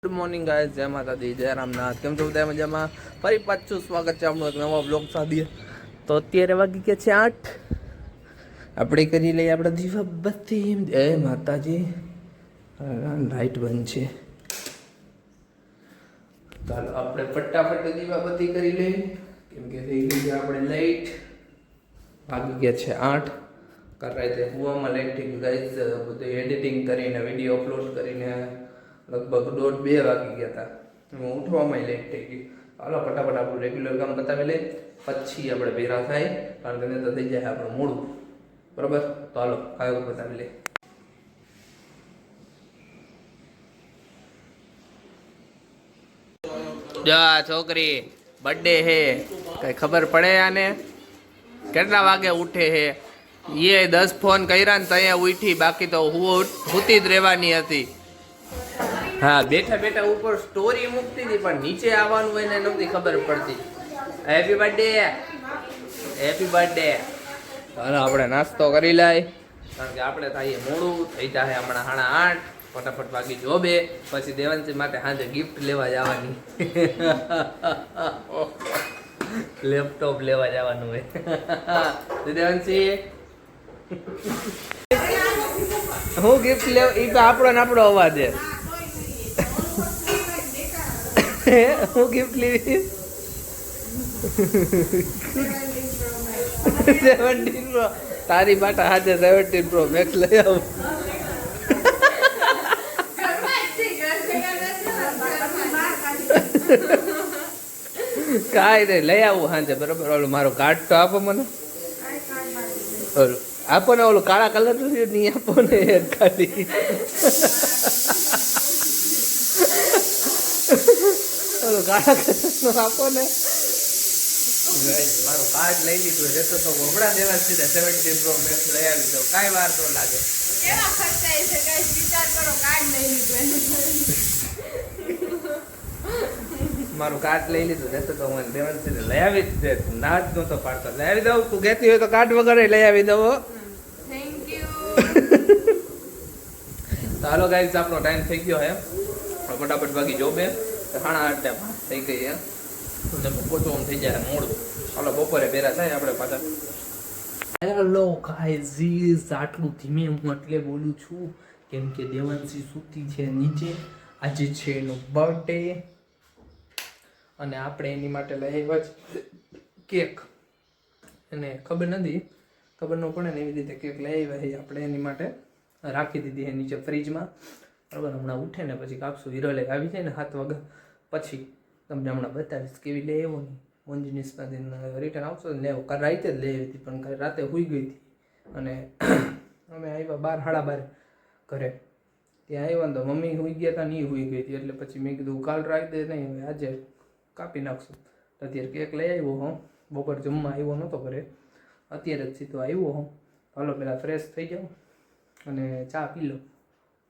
Good morning guys, જય માતાજી, જય રામનાથ. કેમ છો બધા મજામાં? ફરી પાછું સ્વાગત છે આપણું એક નવા બ્લોગ સાથે. તો અત્યારે વાગી ગયા છે 8. આપણે કરી લઈએ આપણે દીવાબત્તી. જય માતાજી. લાઈટ બંધ છે, ચાલો આપણે ફટાફટ દીવાબત્તી કરી લઈએ, કેમ કે થઈ ગઈ છે આપણે લાઈટ. વાગી ગયા છે 8. રાતે હુવામાં લાઈટ થઈ ગયું ગાઈઝ. બધું એડિટિંગ કરીને વિડીયો અપલોડ કરીને લગભગ 1:30-2 વાગી ગયા હતા. હું ઉઠવામાં લેટ થઈ ગઈ. હાલો ફટાફટ આપણું રેગ્યુલર કામ પતાવી લઈએ, પછી આપણે ભેરા થાય, કારણ કે નહીં તો થઈ જાય આપણું મોડું. બરાબર, તો હાલો કામ પતાવી લઈએ. જા છોકરી બર્થડે હે, કઈ ખબર પડે આને? કેટલા વાગે ઉઠે હે? એ 10 ફોન કર્યા ને ત્યાં ઉઠી, બાકી તો હુતી જ રહેવાની હતી. હા, બેઠા બેઠા ઉપર સ્ટોરી મૂકતી હતી, પણ નીચે આવવાનું હોય ને નહોતી ખબર પડતી. Happy birthday, happy birthday. હાલો આપણે નાસ્તો કરી લાય, કારણ કે આપણે થાય મોડું થઈ જાય. હમણાં 8:30 ફટાફટ વાગી જોબે, પછી દેવાંશી માટે સાંજે ગિફ્ટ લેવા જવાની. લેપટોપ લેવા જવાનું હોય. દેવાંશી હું ગિફ્ટ લેવ, એ તો આપણો અવાજ છે. હું ગિફ્ટ લેવી 17 પ્રો. તારી માટે હાજર 17 પ્રો મેક્સ લઈ આવું. કાંઈ નહીં, લઈ આવું સાંજે. બરાબર, ઓલું મારો કાર્ડ તો આપો મને. ઓલું આપો ને, ઓલું કાળા કલર નહીં આપો ને ખાલી. ઓલું કાળા કલર આપો ને. મારું કાર્ડ લઈ લીધું જતો તો હમણાં દેવા સીધા 17 પ્રો મેક્સ લઈ આવી દઉં, કાંઈ વાર તો લાગે. મારું કાર્ડ લઈ લીધું જતો તો મને દેવા સીધા લઈ આવી જ દે. ના જ નહોતો પાડતો, લઈ આવી દઉં. તું કહેતી હોય તો કાર્ડ વગર લઈ આવી દઉં. હાલો ગાઈસ, આપણો ટાઈમ થઈ ગયો હે. ફટાફટ ભાગી જોબે. 8:30 થઈ ગઈ હે, પહોંચવાનું થઈ જાય મોડું. હાલો બપોરે ભેરા થાય આપણે પાછા. હેલો ગાઈઝ, આટલું ધીમે હું એટલે બોલું છું કેમ કે દેવાંશી સૂતી છે નીચે. આજે છે એનો બર્થડે અને આપણે એની માટે લઈ આવ્યા છે કેક. એને ખબર ન પડે ને એવી રીતે કેક લઈ આવ્યા છે આપણે એની માટે. રાખી દીધી છે નીચે ફ્રીજમાં. બરાબર, હમણાં ઉઠે ને પછી કાપશું. હિરોલે આવી જાય ને 7 વાગે પછી તમને હમણાં બતાવીશ કેવી લઈ આવ્યો ને. મોંજીનિસમાંથી રિટર્ન આવશો ને લેવો. કાલ રાતે જ લઈ આવી હતી, પણ કાલે રાતે સૂઈ ગઈ હતી અને અમે આવ્યા 12-12 ઘરે. ત્યાં આવ્યા ને તો મમ્મી સૂઈ ગયા હતા ને એ સૂઈ ગઈ હતી, એટલે પછી મેં કીધું કાલ રાતે નહીં, હવે આજે કાપી નાખશું. તો અત્યારે કેક લઈ આવ્યો હું. બપોર જમવા આવ્યો નહોતો ઘરે, અત્યારે જ સીધો આવ્યો હું. હાલો પહેલાં ફ્રેશ થઈ જાઉં અને ચા પી લો,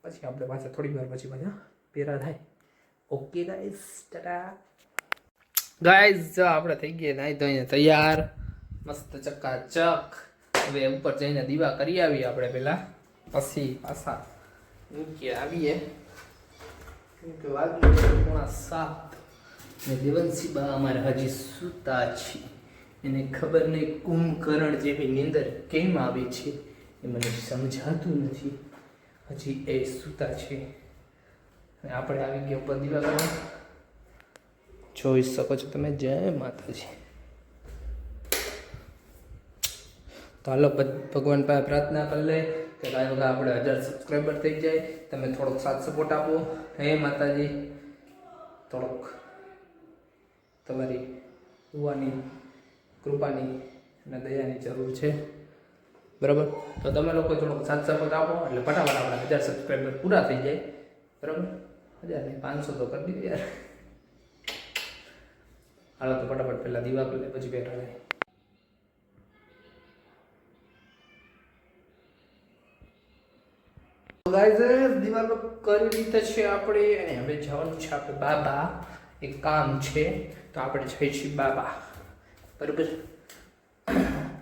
પછી આપણે પાછા થોડી વાર પછી પાછા ભેરા થાય. Okay guys, Tata. ગાઈઝ આપણે થઈ ગયા નાઈ તો અહીંયા તૈયાર, મસ્ત ચકાચક. હવે ઉપર જઈને દીવા કરી આવીએ આપણે પહેલાં, પછી પાછા નીચે આવીએ. વાગી 7:15 ને દેવંશી બા અમારે હજી સૂતા છે. એને ખબર નહીં કુંભકર્ણ જેવી નીંદર કેમ આવી છે, એ મને સમજાતું નથી. હજી એ સૂતા છે અને આપણે આવી ગયા ઉપર દીવા કરવા. જોઈ શકો છો તમે. જય માતાજી. તો હાલો ભગવાન પાસે પ્રાર્થના કરી લે કે કાંઈ વગર આપણે 1000 સબસ્ક્રાઈબર થઈ જાય. તમે થોડોક સાથ સપોર્ટ આપો. હે માતાજી, થોડોક તમારી દુઆની, કૃપાની અને દયાની જરૂર છે. બરાબર, તો તમે લોકો થોડોક સાથ સપોર્ટ આપો એટલે ફટાફટ આપણા 1000 સબસ્ક્રાઈબર પૂરા થઈ જાય. બરાબર, 1000 નહીં 500 તો કરી દીધું યાર. હાલો તો ફટાફટ પહેલાં દીવા કરી લે, પછી બેઠા રહે. ગાઈઝ દીવા કરી દીધા છે આપણે અને હવે જવાનું છે આપણે બાબા. એક કામ છે તો આપણે જઈએ છીએ બાબા. બરાબર,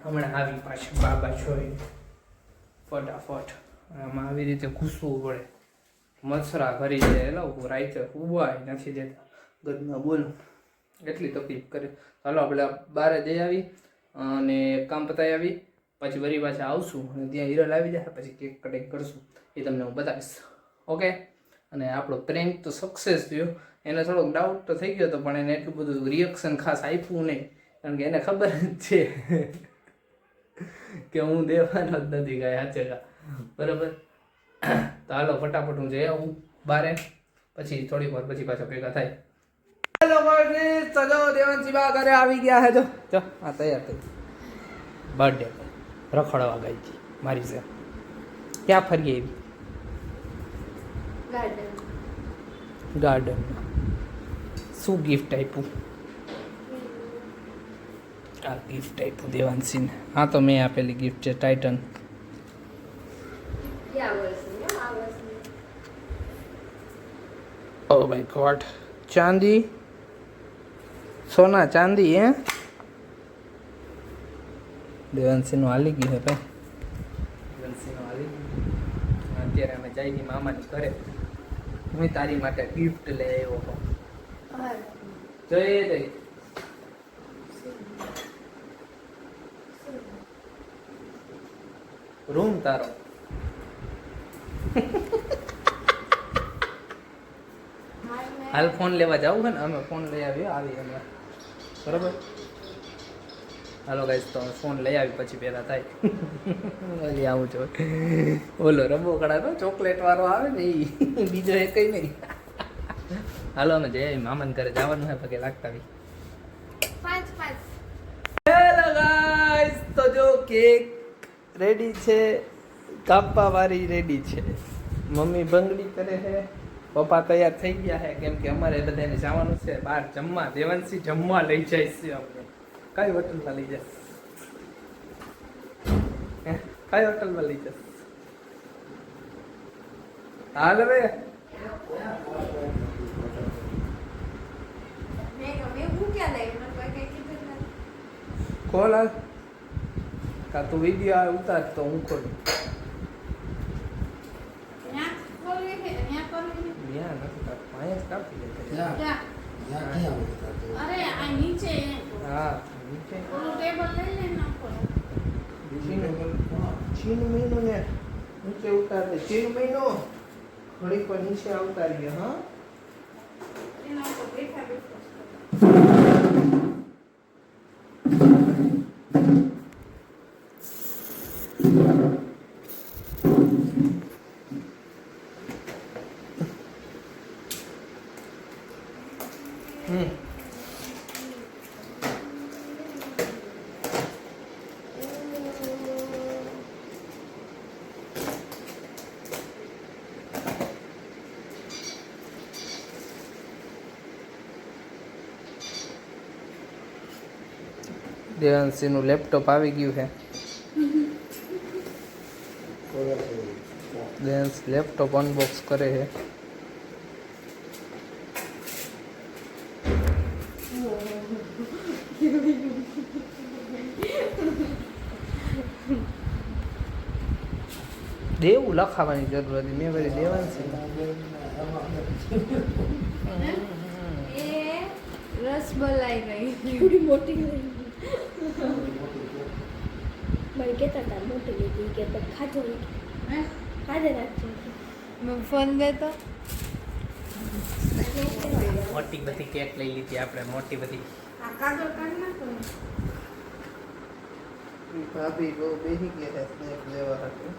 હમણાં આવી પાછી બાબા જોઈ ફટાફટ. આમાં આવી રીતે ઘૂસવું પડે. મસરા ભરી જાય એટલે રાઈતે ઉવાય નથી દેતા ગદમાં બોલું એટલી તકલીફ કરે. ચાલો આપણે બહાર જઈ આવી અને કામ પતાવી આવી પછી વરી પાછા આવશું અને ત્યાં હિરલ આવી જાય પછી કેક કટિંગ કરશું એ તમને હું બતાવીશ. ઓકે. અને આપણો પ્રેન્ક તો સક્સેસ થયો. એને થોડોક ડાઉટ તો થઈ ગયો હતો પણ એને એટલું બધું રિએક્શન ખાસ આપ્યું નહીં કારણ કે એને ખબર જ છે કે હું દેવાનો જ નથી કાંઈ હાચે બરાબર. તો હાલો ફટાફટ હું જઈ આવું બારે પછી થોડી વાર પછી પાછા ભેગા થાય. હેલો ગાઈસ, તો જો દેવાંશી બા ઘરે આવી ગયા હે. જો આ તૈયાર થઈ બર્થડે રખડવા ગઈ હતી મારી છે. ક્યાં ફરી આવી? ગાર્ડન. શું ગિફ્ટ આપ્યું? આ ગિફ્ટ આપ્યું દેવાંશીને. હા તો મેં આપેલી ગિફ્ટ છે ટાઇટન. ઓ માય ગોડ, ચાંદી, સોના ચાંદી હે. દેવાંશીનું હાલી ગયું હે ભાઈ. દેવાંશીનું હાલી ગયું. અત્યારે અમે જઈએ મામાની ઘરે. હું તારી માટે ગિફ્ટ લઈ આવ્યો છું. જય જય. રૂમ તારો. હાલ ફોન લેવા જાવું છે ને, અમે ફોન લઈ આવી અમે બરાબર. હાલો ગાઈસ, તો ફોન લઈ આવી પછી પહેલા થાય. હજી આવું છો ઓલો રબોકડા તો ચોકલેટ વાળો આવે ને એ બીજો એ કઈ નહીં. હાલો અમે જઈએ મામાને ઘરે જવાનું છે પગે લાગતા બી. હેલો ગાઈસ, તો જો કેક રેડી છે, કાપવા વાળી રેડી છે, મમ્મી બંગડી કરે છે, પપ્પા તૈયાર થઈ ગયા છે કેમ કે અમારે બધાને જવાનું છે બહાર જમવા. દેવાંશી જમવા લઈ જાય છે આપણે. કઈ હોટલમાં લઈ જશે? કઈ હોટલમાં લઈ જશે? હાલ હવે ખોલ હાલ. કા તું વિડીયો ઉતાર તો હું ખોલું. ચીન મહિનો ને નીચે ઉતારે. ચીન મહિનો ઘડી પર નીચે ઉતારીએ. હા દેવાંશીનું લેપટોપ આવી ગયું છે. દેવાંશ લેપટોપ અનબોક્સ કરે છે. દેવું લખાવાની જરૂર હતી. મેં ભાઈ દેવાંશી રસમલાઈ ગઈ કેવડી મોટી ગઈ. મને કહેતા હતા મોટી લીધી કે તો ખાજો ખાજે રાખજો. ફોન દે તો મોટી બધી કેક લઈ લીધી આપણે. મોટી બધી આ કાગળ કાઢ નાખો. ભાભી બહુ બેસી ગયા છે સ્નેક લેવા હતું.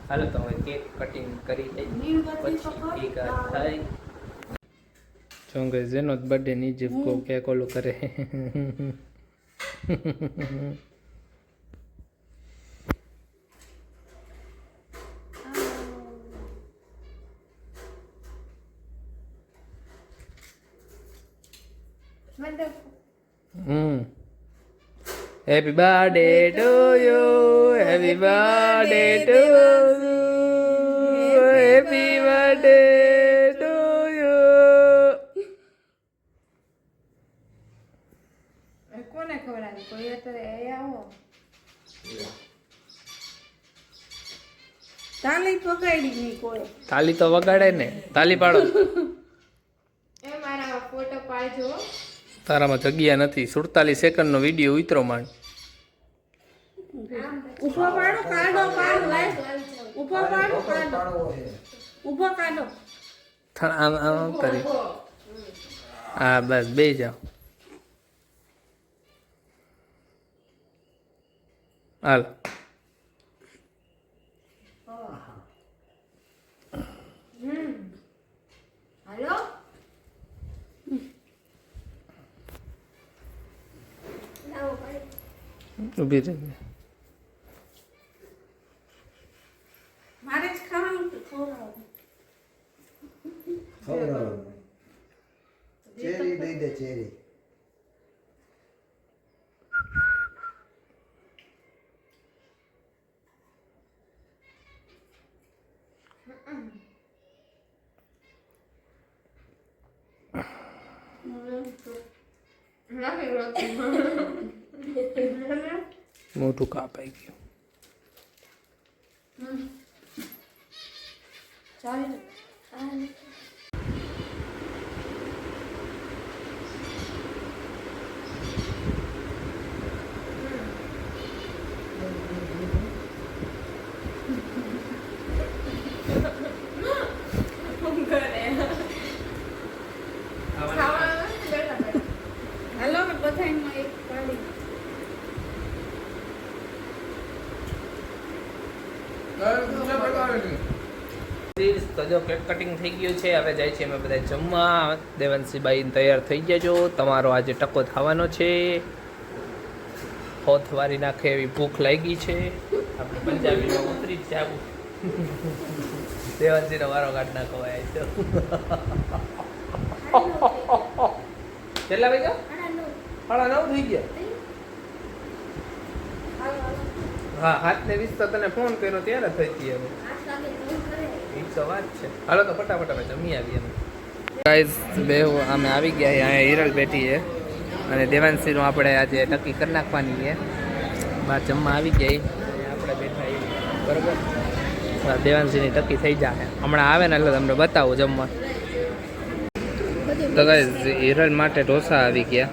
હાલો તો હવે કેક કટિંગ કરી લઈ પછી થાય. ચોંગે જેનો બર્થડે ની જીફ કો કેક ઓલું કરે. Happy birthday to you, happy birthday to you, happy birthday to you. કોને ખવડાવી? કોઈ અત્યારે આવો તાલી પકડી નહીં કોઈ. તાલી તો વગાડે ને, તાલી પાડો. એ મારા ફોટો પાડજો. તારામાં જગ્યા નથી. 47 સેકન્ડનો વિડીયો ઉતરો માંડ. ઉભો પાડો, કાઢો, કાઢો, લાઈવ. ઉભો પાડો, કાઢો. ઉભો કાઢો. આમ કરી. હા બસ બે જાઓ. હાલ. હાલો. ઊભી રહી. મારે જ ખાવાનું તો ખવડાવો. ચેરી દઈ દે, ચેરી. મોટું કાપાઈ ગયું. ચાલે. હાલો બધામાં એક પાડી. તો જો કેક કટિંગ થઈ ગયું છે. હવે જાય છે અમે બધા જમવા. દેવાંશીબાઈ તૈયાર થઈ જજો. તમારો આજે ટકો થવાનો છે. હોથ વારી નાખે એવી ભૂખ લાગી છે. આપણે પંજાબીમાં ઉતરી જ છે આવું. દેવાંશીનો વારો કાઢ નાખો છે. કેટલા વાગ્યા? 9:30 થઈ ગયા. હા 7:20 તો તને ફોન કર્યો ત્યારે થઈ હતી. હવે એ તો વાત છે. હાલો તો ફટાફટ અમે જમી આવીએ. ગાઈઝ બે અમે આવી ગયા. અહીંયા હિરલ બેઠી છે અને દેવાંશીનું આપણે આજે ટકી કરી નાખવાની છે. બહાર જમવા આવી ગયા. આપણે બેઠા બરોબર. દેવાંશીની ટકી થઈ જાય. હમણાં આવે ને એટલે તમને બતાવું જમવા. તો ગાઈઝ હિરલ માટે ઢોસા આવી ગયા.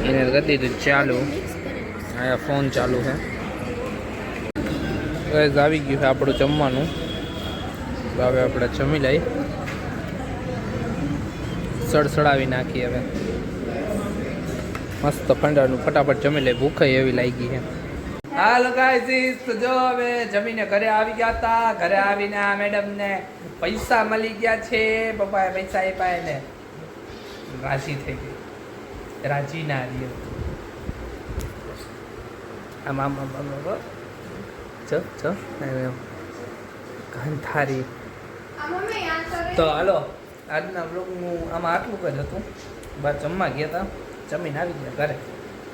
એને કરી દીધું ચાલુ. અહીંયા ફોન ચાલુ છે. ગાઈઝ આવી ગયું છે આપણું જમવાનું. તો હવે આપણે જમી લઈ. સડસડાવી નાખીએ હવે. મસ્ત ફંડાનું ફટાફટ જમી લઈ. ભૂખ એવી લાગી છે. હાલો ગાઈઝ તો જો હવે જમીને ઘરે આવી ગયા હતા. ઘરે આવીને આ મેડમને પૈસા મળી ગયા છે. પપ્પાએ પૈસા આપ્યા એને. રાજી થઈ ગઈ. રાજી ના રહ્યો. આમ આમ આમ આમ ગંધારી. તો હાલો આજના બ્લોગનું આમાં આટલું જ હતું. બહાર જમવા ગયા હતા. જમીને આવી ગયા ઘરે.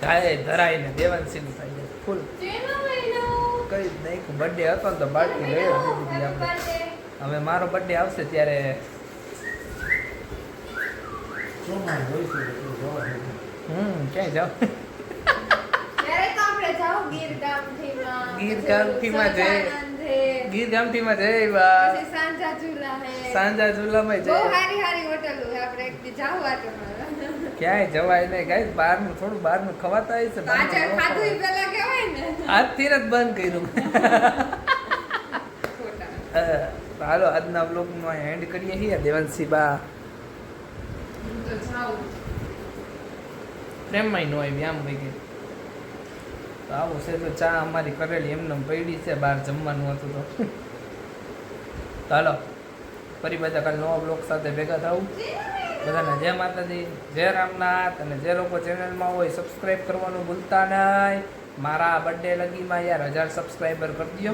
ગાય ધરાઈને દેવાંશીનું થઈ જાય ફૂલ. કઈ નહીં બર્થડે હતો ને તો પાર્ટી લઈ દીધી આપણે. હવે મારો બર્થડે આવશે ત્યારે ક્યાંય જાઓ. ગીર ગામઠીમાં જઈ. ગીર ગામઠીમાં જઈ બા. સાંજા ઝુલામાં જઈ. ક્યાંય જવાય નહીં ગાઈસ. બહારનું થોડું બહારનું ખવાતા હશે. આજથી જ બંધ કર્યું. હાલો આજના બ્લોગમાં એન્ડ કરીએ છીએ. દેવાંશી બા પ્રેમમાં ન આવી આમ કઈ ગઈ. તો આવું છે. તો ચા અમારી કરેલી એમને પડી છે. બહાર જમવાનું હતું તો હાલો ફરી બધા કાલે નવા બ્લોગ સાથે ભેગા થવું. બધાને જય માતાજી, જય રામનાથ. અને જે લોકો ચેનલમાં હોય સબસ્ક્રાઈબ કરવાનું ભૂલતા નહીં. મારા બર્થડે લગીમાં યાર 1000 સબસ્ક્રાઈબર કરી દો.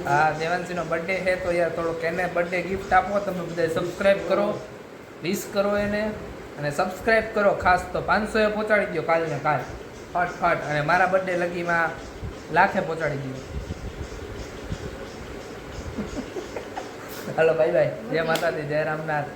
હા દેવાંશીનો બર્થડે છે તો યાર થોડોક એને બર્થડે ગિફ્ટ આપો. તમે બધા સબસ્ક્રાઈબ કરો, વિશ કરો એને. અને સબસ્ક્રાઇબ કરો ખાસ તો 500 એ પહોંચાડી દો કાલ ને કાલ ફટ અને મારા બર્થડે લગીમાં લાખે પહોંચાડી દો. હાલો બાય બાય, જય માતાજી, જય રામનાથ.